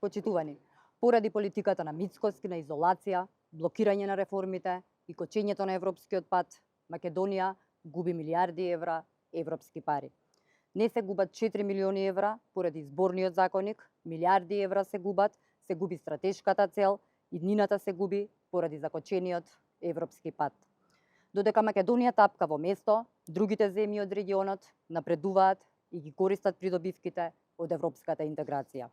Почитувани, поради политиката на Мицкоски на изолација, блокирање на реформите и кочењето на европскиот пат, Македонија губи милиарди евра европски пари. Не се губат 4 милиони евра поради изборниот законник, милиарди евра се губи стратешката цел и днината се губи поради закочениот европски пат. Додека Македонија тапка во место, другите земји од регионот напредуваат и ги користат придобивките од европската интеграција.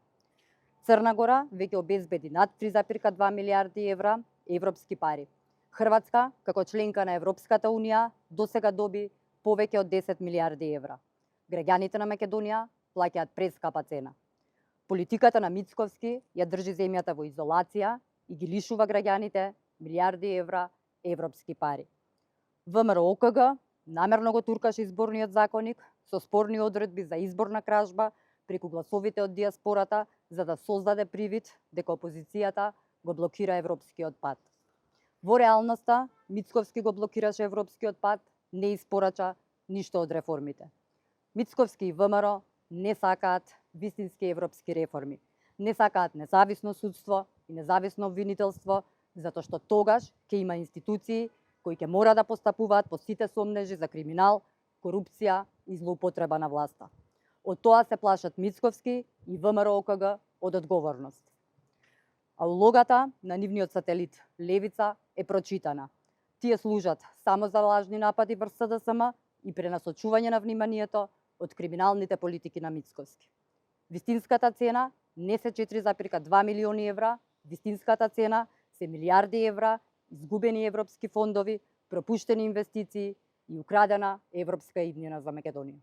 Црна Гора веќе обезбеди над 3,2 милиарди евра европски пари. Хрватска, како членка на Европската Унија, досега доби повеќе од 10 милиарди евра. Граѓаните на Македонија плаќаат прескапа цена. Политиката на Мицковски ја држи земјата во изолација и ги лишува граѓаните милиарди евра европски пари. ВМРО-ОКГ намерно го туркаше изборниот законник со спорни одредби за изборна кражба преку гласовите од диаспората, за да создаде привид дека опозицијата го блокира европскиот пат. Во реалноста, Мицковски го блокираше европскиот пат, не испорача ништо од реформите. Мицковски и ВМРО не сакаат вистински европски реформи. Не сакаат независно судство и независно обвинителство, затоа што тогаш ќе има институции кои ќе мора да постапуваат по сите сомнежи за криминал, корупција и злоупотреба на власта. Од тоа се плашат Мицковски и ВМРО-ОКГ од одговорност. А улогата на нивниот сателит Левица е прочитана. Тие служат само за лажни напади врз СДСМ и пренасочување на вниманието од криминалните политики на Мицковски. Вистинската цена не се 4,2 милиони евра, вистинската цена се милиарди евра, изгубени европски фондови, пропуштени инвестиции и украдена европска иднина за Македонија.